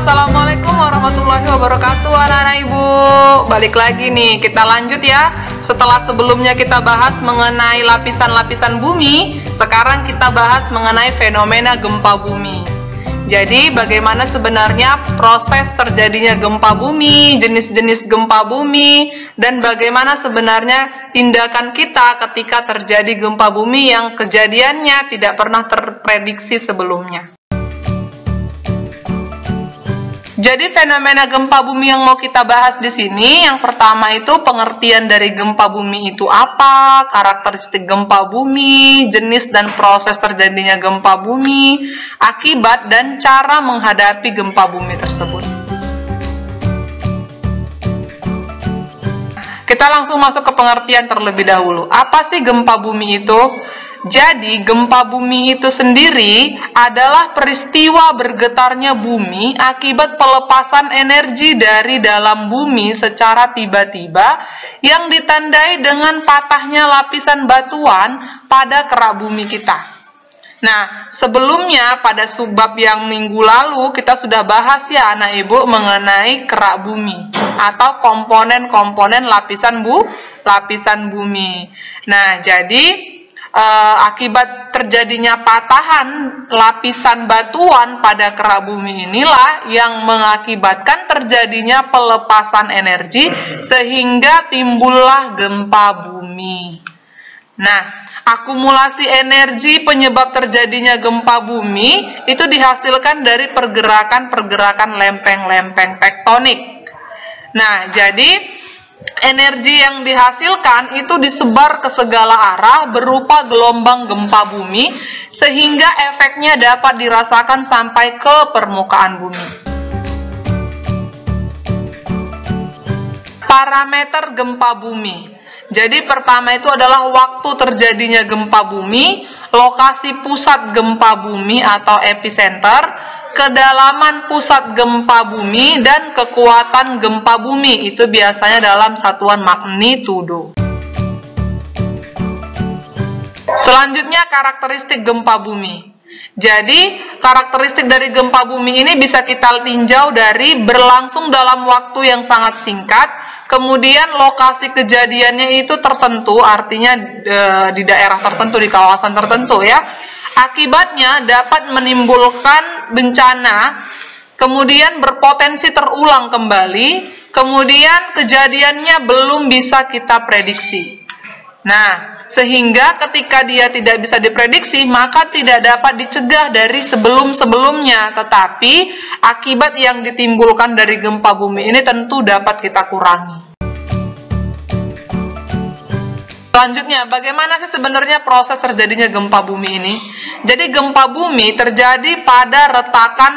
Assalamualaikum warahmatullahi wabarakatuh anak-anak ibu. Balik lagi nih, kita lanjut ya. Setelah sebelumnya kita bahas mengenai lapisan-lapisan bumi, sekarang kita bahas mengenai fenomena gempa bumi. Jadi bagaimana sebenarnya proses terjadinya gempa bumi, jenis-jenis gempa bumi, dan bagaimana sebenarnya tindakan kita ketika terjadi gempa bumi yang kejadiannya tidak pernah terprediksi sebelumnya. Jadi fenomena gempa bumi yang mau kita bahas di sini, yang pertama itu pengertian dari gempa bumi itu apa, karakteristik gempa bumi, jenis dan proses terjadinya gempa bumi, akibat dan cara menghadapi gempa bumi tersebut. Kita langsung masuk ke pengertian terlebih dahulu. Apa sih gempa bumi itu? Jadi, gempa bumi itu sendiri adalah peristiwa bergetarnya bumi akibat pelepasan energi dari dalam bumi secara tiba-tiba yang ditandai dengan patahnya lapisan batuan pada kerak bumi kita. Nah, sebelumnya pada subbab yang minggu lalu kita sudah bahas ya anak ibu mengenai kerak bumi atau komponen-komponen lapisan bumi. Nah, jadi akibat terjadinya patahan lapisan batuan pada kerak bumi inilah yang mengakibatkan terjadinya pelepasan energi sehingga timbullah gempa bumi. Nah, akumulasi energi penyebab terjadinya gempa bumi itu dihasilkan dari pergerakan-pergerakan lempeng-lempeng tektonik. Nah, jadi energi yang dihasilkan itu disebar ke segala arah berupa gelombang gempa bumi sehingga efeknya dapat dirasakan sampai ke permukaan bumi. Parameter gempa bumi. Jadi pertama itu adalah waktu terjadinya gempa bumi, lokasi pusat gempa bumi atau epicenter, kedalaman pusat gempa bumi, dan kekuatan gempa bumi. Itu biasanya dalam satuan magnitudo. Selanjutnya karakteristik gempa bumi. Jadi karakteristik dari gempa bumi ini bisa kita tinjau dari berlangsung dalam waktu yang sangat singkat, kemudian lokasi kejadiannya itu tertentu, artinya di daerah tertentu, di kawasan tertentu ya. Akibatnya dapat menimbulkan bencana, kemudian berpotensi terulang kembali, kemudian kejadiannya belum bisa kita prediksi. Nah, sehingga ketika dia tidak bisa diprediksi, maka tidak dapat dicegah dari sebelum-sebelumnya, tetapi akibat yang ditimbulkan dari gempa bumi ini tentu dapat kita kurangi. Selanjutnya, bagaimana sih sebenarnya proses terjadinya gempa bumi ini? Jadi gempa bumi terjadi pada retakan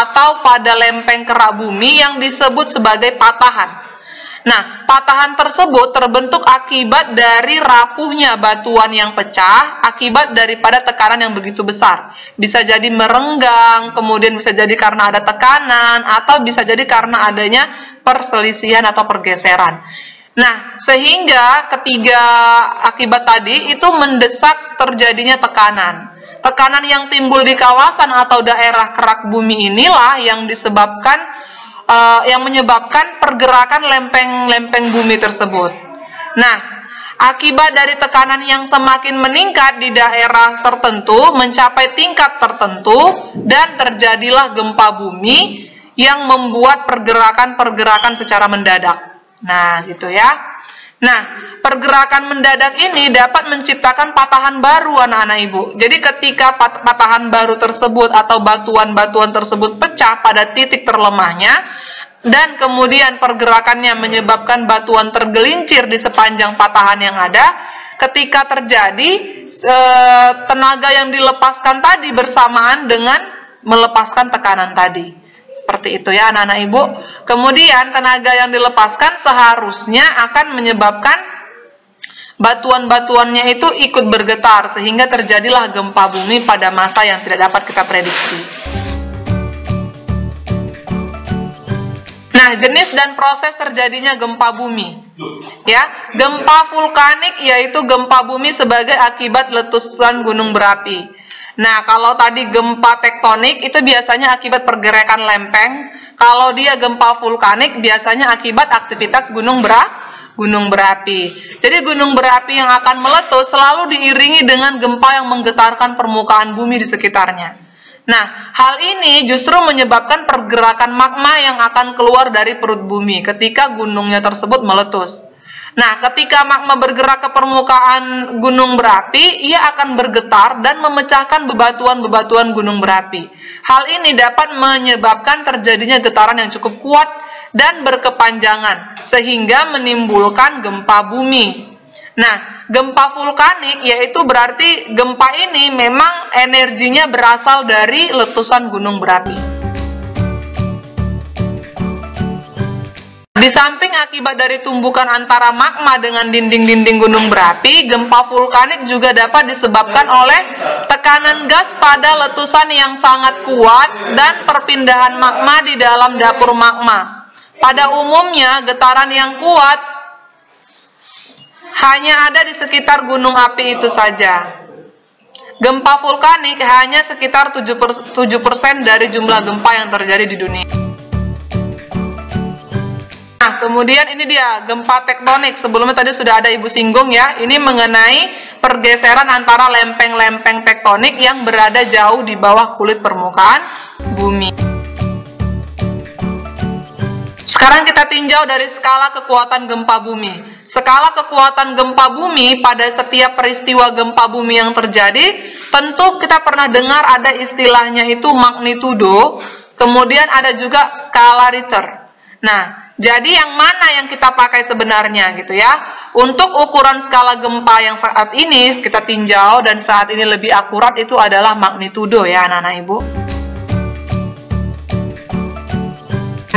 atau pada lempeng kerak bumi yang disebut sebagai patahan. Nah, patahan tersebut terbentuk akibat dari rapuhnya batuan yang pecah akibat daripada tekanan yang begitu besar. Bisa jadi merenggang, kemudian bisa jadi karena ada tekanan, atau bisa jadi karena adanya perselisihan atau pergeseran. Nah, sehingga ketiga akibat tadi itu mendesak terjadinya tekanan. Tekanan yang timbul di kawasan atau daerah kerak bumi inilah yang menyebabkan pergerakan lempeng-lempeng bumi tersebut. Nah, akibat dari tekanan yang semakin meningkat di daerah tertentu mencapai tingkat tertentu dan terjadilah gempa bumi yang membuat pergerakan-pergerakan secara mendadak. Nah, gitu ya. Nah, pergerakan mendadak ini dapat menciptakan patahan baru anak-anak ibu. Jadi ketika patahan baru tersebut atau batuan-batuan tersebut pecah pada titik terlemahnya, dan kemudian pergerakannya menyebabkan batuan tergelincir di sepanjang patahan yang ada, ketika terjadi, tenaga yang dilepaskan tadi bersamaan dengan melepaskan tekanan tadi. Seperti itu ya anak-anak ibu. Kemudian tenaga yang dilepaskan seharusnya akan menyebabkan batuan-batuannya itu ikut bergetar sehingga terjadilah gempa bumi pada masa yang tidak dapat kita prediksi. Nah, jenis dan proses terjadinya gempa bumi. Ya, gempa vulkanik yaitu gempa bumi sebagai akibat letusan gunung berapi. Nah, kalau tadi gempa tektonik itu biasanya akibat pergerakan lempeng. Kalau dia gempa vulkanik biasanya akibat aktivitas gunung berapi. Jadi gunung berapi yang akan meletus selalu diiringi dengan gempa yang menggetarkan permukaan bumi di sekitarnya. Nah, hal ini justru menyebabkan pergerakan magma yang akan keluar dari perut bumi ketika gunungnya tersebut meletus. Nah, ketika magma bergerak ke permukaan gunung berapi, ia akan bergetar dan memecahkan bebatuan-bebatuan gunung berapi. Hal ini dapat menyebabkan terjadinya getaran yang cukup kuat dan berkepanjangan, sehingga menimbulkan gempa bumi. Nah, gempa vulkanik yaitu berarti gempa ini memang energinya berasal dari letusan gunung berapi. Di samping akibat dari tumbukan antara magma dengan dinding-dinding gunung berapi, gempa vulkanik juga dapat disebabkan oleh tekanan gas pada letusan yang sangat kuat dan perpindahan magma di dalam dapur magma. Pada umumnya, getaran yang kuat hanya ada di sekitar gunung api itu saja. Gempa vulkanik hanya sekitar 7% dari jumlah gempa yang terjadi di dunia. Nah, kemudian ini dia gempa tektonik. Sebelumnya tadi sudah ada Ibu singgung ya. Ini mengenai pergeseran antara lempeng-lempeng tektonik yang berada jauh di bawah kulit permukaan bumi. Sekarang kita tinjau dari skala kekuatan gempa bumi. Skala kekuatan gempa bumi pada setiap peristiwa gempa bumi yang terjadi, tentu kita pernah dengar ada istilahnya itu magnitudo, kemudian ada juga skala Richter. Nah, jadi yang mana yang kita pakai sebenarnya gitu ya? Untuk ukuran skala gempa yang saat ini kita tinjau dan saat ini lebih akurat itu adalah magnitudo ya anak-anak Ibu.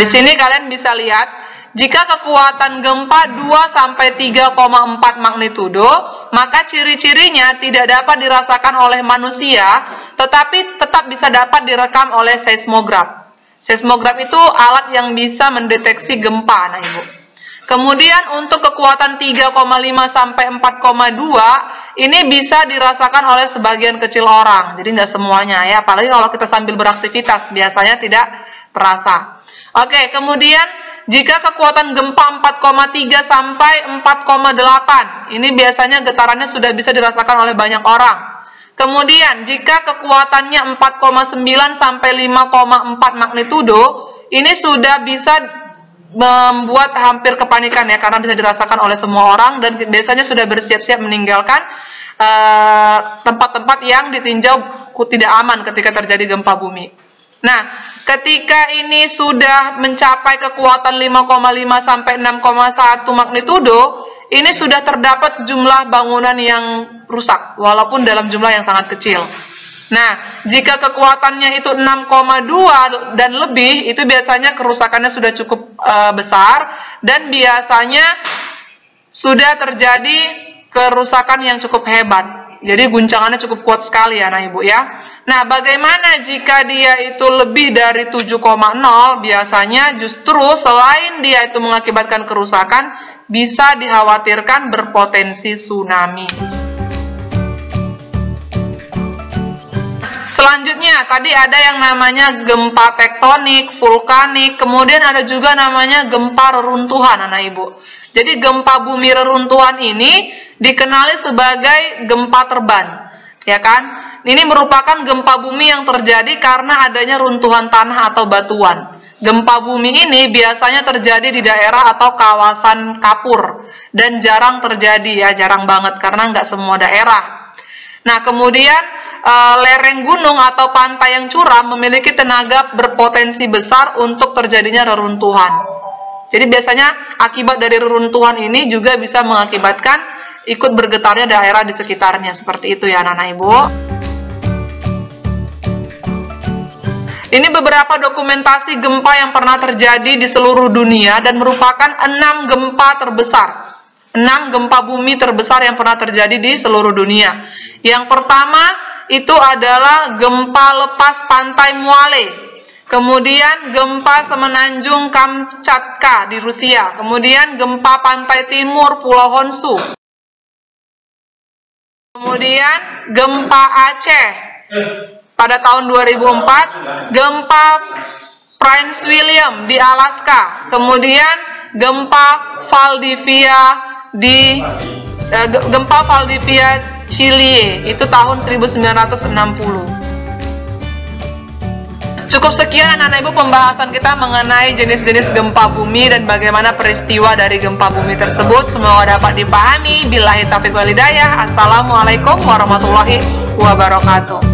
Di sini kalian bisa lihat jika kekuatan gempa 2 sampai 3,4 magnitudo, maka ciri-cirinya tidak dapat dirasakan oleh manusia, tetapi tetap bisa dapat direkam oleh seismograf. Seismograf itu alat yang bisa mendeteksi gempa, nah Ibu. Kemudian untuk kekuatan 3,5 sampai 4,2 ini bisa dirasakan oleh sebagian kecil orang. Jadi nggak semuanya ya, apalagi kalau kita sambil beraktivitas biasanya tidak terasa. Oke, kemudian jika kekuatan gempa 4,3 sampai 4,8, ini biasanya getarannya sudah bisa dirasakan oleh banyak orang. Kemudian, jika kekuatannya 4,9 sampai 5,4 magnitudo, ini sudah bisa membuat hampir kepanikan ya, karena bisa dirasakan oleh semua orang dan biasanya sudah bersiap-siap meninggalkan tempat-tempat yang ditinjau tidak aman ketika terjadi gempa bumi. Nah, ketika ini sudah mencapai kekuatan 5,5 sampai 6,1 magnitudo, ini sudah terdapat sejumlah bangunan yang rusak, walaupun dalam jumlah yang sangat kecil. Nah, jika kekuatannya itu 6,2 dan lebih, itu biasanya kerusakannya sudah cukup besar, dan biasanya sudah terjadi kerusakan yang cukup hebat. Jadi guncangannya cukup kuat sekali ya, anak Ibu ya. Nah, bagaimana jika dia itu lebih dari 7,0, biasanya justru selain dia itu mengakibatkan kerusakan, bisa dikhawatirkan berpotensi tsunami. Selanjutnya, tadi ada yang namanya gempa tektonik, vulkanik, kemudian ada juga namanya gempa reruntuhan, anak Ibu. Jadi gempa bumi reruntuhan ini dikenali sebagai gempa terban, ya kan? Ini merupakan gempa bumi yang terjadi karena adanya runtuhan tanah atau batuan. Gempa bumi ini biasanya terjadi di daerah atau kawasan kapur dan jarang terjadi ya, jarang banget karena nggak semua daerah. Nah, kemudian lereng gunung atau pantai yang curam memiliki tenaga berpotensi besar untuk terjadinya reruntuhan. Jadi biasanya akibat dari reruntuhan ini juga bisa mengakibatkan ikut bergetarnya daerah di sekitarnya, seperti itu ya anak-anak Ibu. Ini beberapa dokumentasi gempa yang pernah terjadi di seluruh dunia dan merupakan 6 gempa terbesar. 6 gempa bumi terbesar yang pernah terjadi di seluruh dunia. Yang pertama itu adalah gempa lepas pantai Mwale. Kemudian gempa semenanjung Kamchatka di Rusia. Kemudian gempa pantai timur Pulau Honshu. Kemudian gempa Aceh. Pada tahun 2004, gempa Prince William di Alaska. Kemudian gempa Valdivia Chile, itu tahun 1960. Cukup sekian anak-anak ibu pembahasan kita mengenai jenis-jenis gempa bumi dan bagaimana peristiwa dari gempa bumi tersebut. Semoga dapat dipahami. Billahi taufiq wal hidayah. Assalamualaikum warahmatullahi wabarakatuh.